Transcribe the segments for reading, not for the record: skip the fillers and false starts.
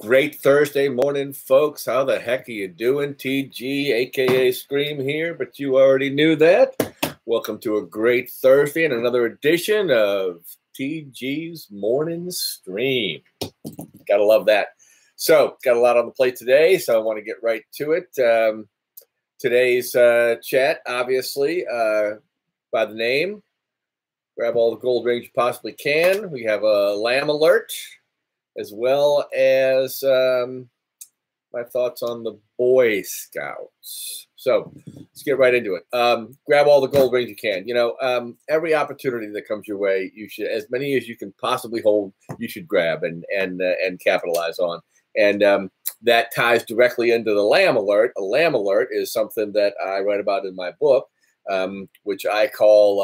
Great Thursday morning, folks. How the heck are you doing? TG, aka Scream here, but you already knew that. Welcome to a great Thursday and another edition of TG's Morning Stream. Gotta love that. So, got a lot on the plate today, so I want to get right to it. Today's chat, obviously, by the name, grab all the gold rings you possibly can. We have a LAM alert, as well as my thoughts on the Boy Scouts. So let's get right into it. Grab all the gold rings you can. You know, every opportunity that comes your way, you should, as many as you can possibly hold, you should grab and capitalize on. And that ties directly into the LAM alert. A LAM alert is something that I write about in my book, which I call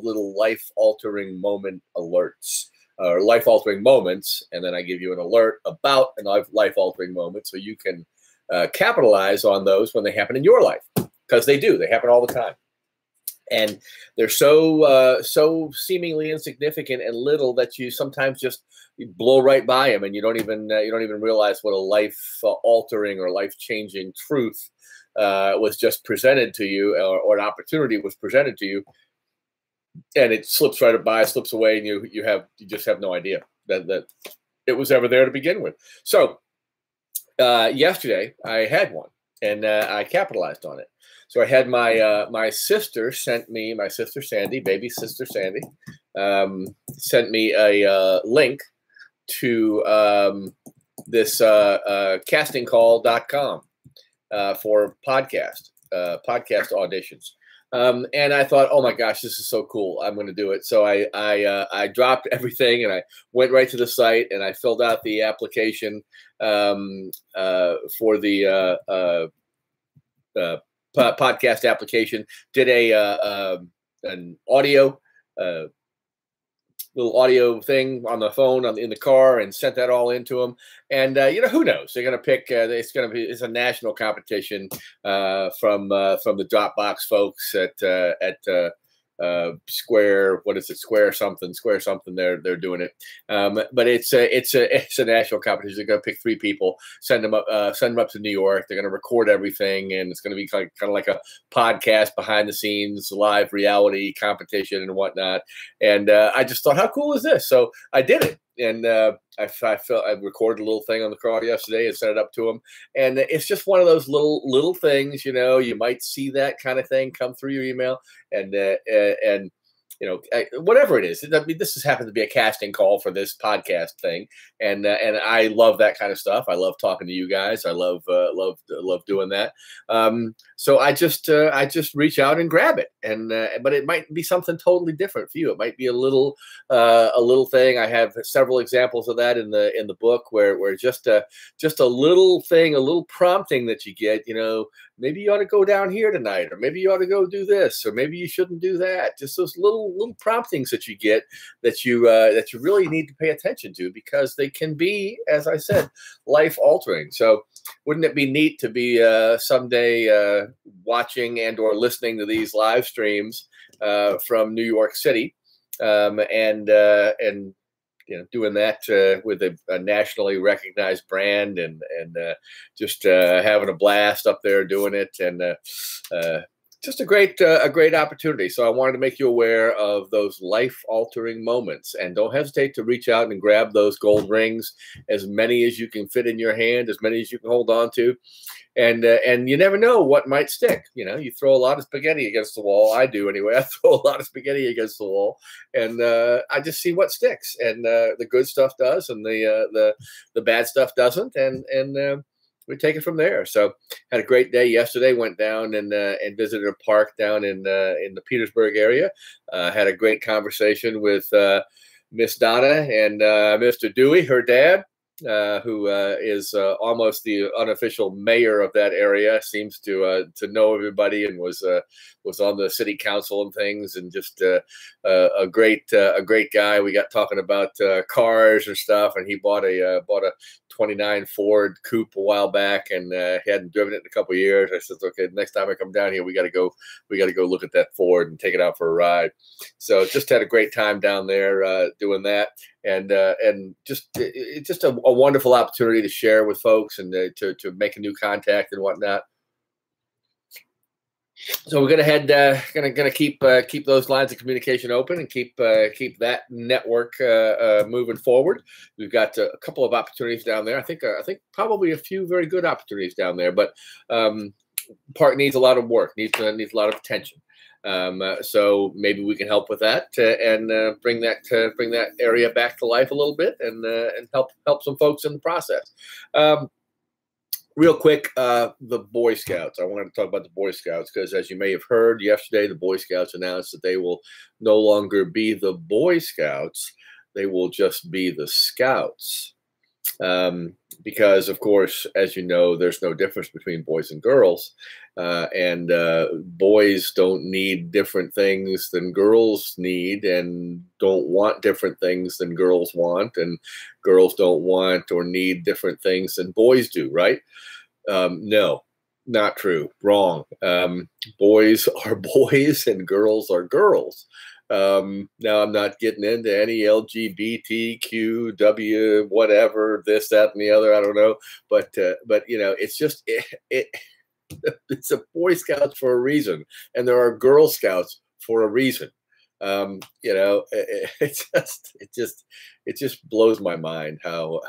little life-altering moment alerts. Or life-altering moments, and then I give you an alert about a life-altering moment so you can capitalize on those when they happen in your life, because they do. They happen all the time, and they're so seemingly insignificant and little that you sometimes just blow right by them, and you don't even realize what a life-altering or life-changing truth was just presented to you, or an opportunity was presented to you. And it slips right by, slips away, and you just have no idea that it was ever there to begin with. So yesterday I had one, and I capitalized on it. So I had my sister sent me, my sister Sandy, baby sister Sandy, sent me a link to this castingcall.com for podcast auditions. And I thought, oh my gosh, this is so cool. I'm going to do it. So I dropped everything and I went right to the site and I filled out the application for the podcast application. Did an audio little audio thing on the phone in the car and sent that all into them. And you know, who knows? They're going to pick. It's a national competition from the Dropbox folks at Square. What is it? Square something. They're doing it. But it's a national competition. They're going to pick 3 people, send them up to New York. They're going to record everything, and it's going to be kind of like a podcast, behind the scenes, live reality competition and whatnot. And I just thought, how cool is this? So I did it. And I recorded a little thing on the car yesterday and sent it up to them. And it's just one of those little things, you know. You might see that kind of thing come through your email, and you know, whatever it is. I mean, this has happened to be a casting call for this podcast thing, and I love that kind of stuff. I love talking to you guys. I love doing that. So I just reach out and grab it, and but it might be something totally different for you. It might be a little thing. I have several examples of that in the book where just a little thing, a little prompting that you get. You know, maybe you ought to go down here tonight, or maybe you ought to go do this, or maybe you shouldn't do that. Just those little promptings that you get that you really need to pay attention to, because they can be, as I said, life altering. So wouldn't it be neat to be someday watching and or listening to these live streams from New York City, and you know, doing that with a nationally recognized brand, and just having a blast up there doing it, and just a great opportunity. So I wanted to make you aware of those life-altering moments, and don't hesitate to reach out and grab those gold rings, as many as you can fit in your hand, as many as you can hold on to. And you never know what might stick. You know, you throw a lot of spaghetti against the wall. I do anyway. I throw a lot of spaghetti against the wall, and I just see what sticks. And the good stuff does, and the bad stuff doesn't. And we take it from there. So had a great day yesterday. Went down and visited a park down in the Petersburg area. Had a great conversation with Miss Donna and Mr. Dewey, her dad, who is almost the unofficial mayor of that area. Seems to know everybody, and was on the city council and things, and just a great guy. We got talking about cars and stuff, and he bought a '29 Ford Coupe a while back, and hadn't driven it in a couple of years. I said, okay, next time I come down here, we got to go look at that Ford and take it out for a ride. So just had a great time down there doing that, and just it's just a wonderful opportunity to share with folks and to make a new contact and whatnot. So we're gonna keep those lines of communication open and keep that network moving forward. We've got a couple of opportunities down there. I think probably a few very good opportunities down there, but park needs a lot of work, needs a lot of attention. So maybe we can help with that and bring that area back to life a little bit and help some folks in the process. Real quick, the Boy Scouts. I wanted to talk about the Boy Scouts because, as you may have heard yesterday, the Boy Scouts announced that they will no longer be the Boy Scouts. They will just be the Scouts. Because, of course, as you know, there's no difference between boys and girls. And boys don't need different things than girls need and don't want different things than girls want. And girls don't want or need different things than boys do, right? No, not true. Wrong. Boys are boys and girls are girls. Now I'm not getting into any LGBTQW, whatever, this, that, and the other. I don't know, but you know, it's just it's a Boy Scouts for a reason, and there are Girl Scouts for a reason. You know, it just blows my mind how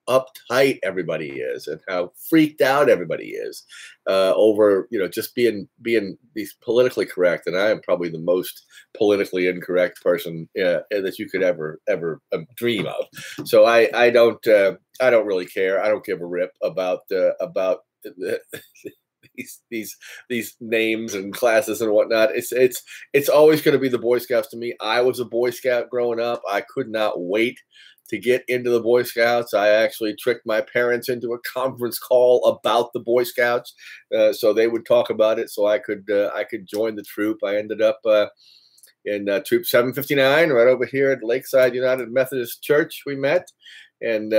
uptight everybody is and how freaked out everybody is over, you know, just being these politically correct. And I am probably the most politically incorrect person that you could ever dream of. So I don't really care. I don't give a rip about these names and classes and whatnot. It's always going to be the Boy Scouts to me. I was a Boy Scout growing up. I could not wait to get into the Boy Scouts. I actually tricked my parents into a conference call about the Boy Scouts, so they would talk about it, so I could join the troop. I ended up in Troop 759 right over here at Lakeside United Methodist Church. We met, and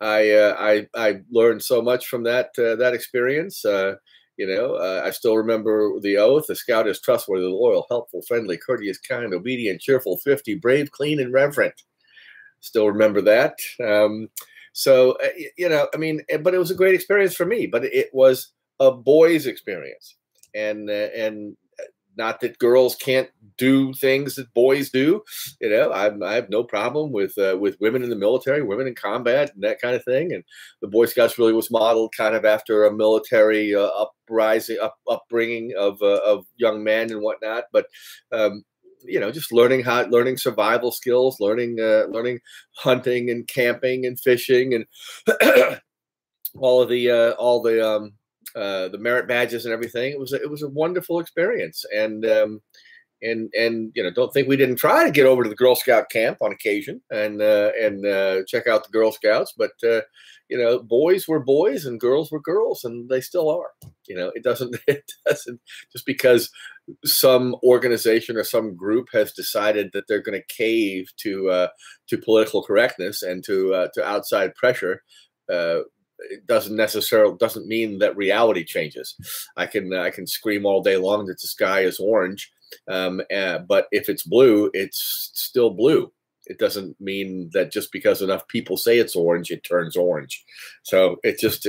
I learned so much from that experience. You know, I still remember the oath: "A scout is trustworthy, loyal, helpful, friendly, courteous, kind, obedient, cheerful, thrifty, brave, clean, and reverent." Still remember that. So, you know, I mean, but it was a great experience for me, but it was a boys' experience, and not that girls can't do things that boys do. You know, I have no problem with women in the military, women in combat, and that kind of thing. And the Boy Scouts really was modeled kind of after a military upbringing of young men and whatnot. But you know, just learning survival skills, learning hunting and camping and fishing and all the merit badges and everything. It was a wonderful experience, and you know, don't think we didn't try to get over to the Girl Scout camp on occasion and check out the Girl Scouts, but you know, boys were boys and girls were girls, and they still are. You know, it doesn't just because some organization or some group has decided that they're going to cave to political correctness and to outside pressure. It doesn't mean that reality changes. I can scream all day long that the sky is orange, but if it's blue, it's still blue. It doesn't mean that just because enough people say it's orange, it turns orange. So it's just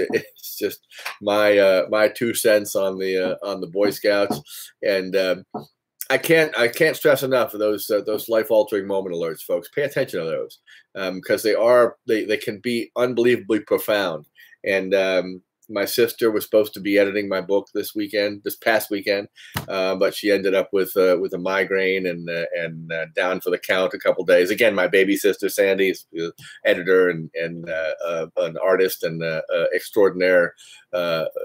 my 2 cents on the Boy Scouts, and I can't stress enough of those life altering moment alerts, folks. Pay attention to those because they can be unbelievably profound. And my sister was supposed to be editing my book this past weekend, but she ended up with a migraine and down for the count a couple days. Again, my baby sister Sandy is editor and an artist and extraordinaire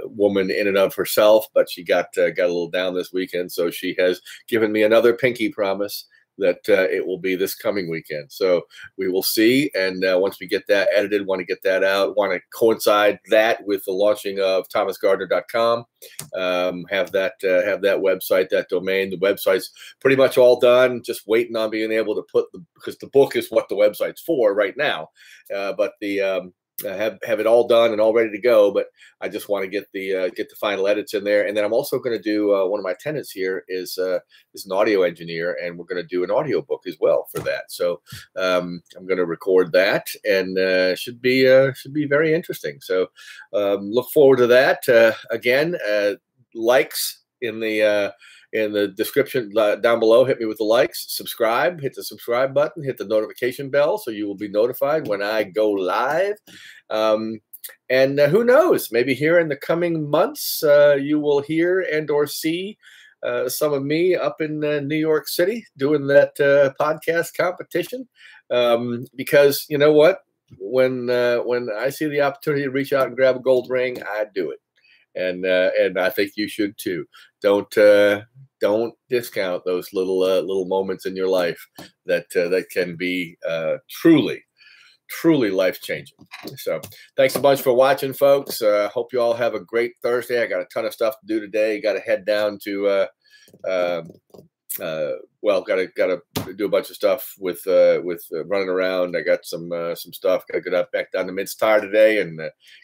woman in and of herself, but she got a little down this weekend, so she has given me another pinky promise that it will be this coming weekend. So we will see. And once we get that edited, want to get that out, want to coincide that with the launching of thomasgardner.com. Have that website, that domain. The website's pretty much all done. Just waiting on being able to put because the book is what the website's for right now. But the have it all done and all ready to go, but I just want to get the final edits in there. And then I'm also going to do one of my tenants here is an audio engineer, and we're going to do an audio book as well for that. So I'm going to record that, and should be very interesting. So look forward to that. Again, likes in the description down below. Hit me with the likes, subscribe, hit the subscribe button, hit the notification bell so you will be notified when I go live. And who knows, maybe here in the coming months, you will hear and or see some of me up in New York City doing that podcast competition. Because you know what? When I see the opportunity to reach out and grab a gold ring, I do it. And I think you should too. Don't discount those little moments in your life that can be truly life-changing. So thanks a bunch for watching, folks. Hope you all have a great Thursday. I got a ton of stuff to do today. Got to head down to got to do a bunch of stuff with running around. I got some stuff. Got to get back down to Mid-Star today and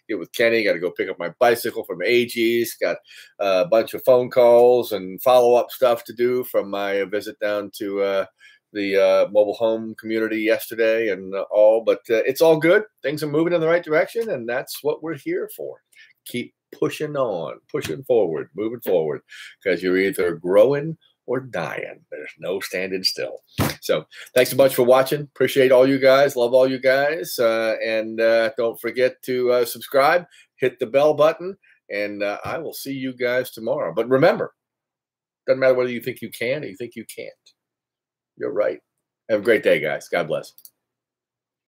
get with Kenny. Got to go pick up my bicycle from AG's. Got a bunch of phone calls and follow-up stuff to do from my visit down to the mobile home community yesterday and all. But it's all good. Things are moving in the right direction, and that's what we're here for. Keep pushing on, pushing forward, moving forward, because you're either growing or dying. There's no standing still. So thanks a bunch for watching. Appreciate all you guys. Love all you guys. And don't forget to subscribe, hit the bell button, and I will see you guys tomorrow. But remember, doesn't matter whether you think you can or you think you can't. You're right. Have a great day, guys. God bless.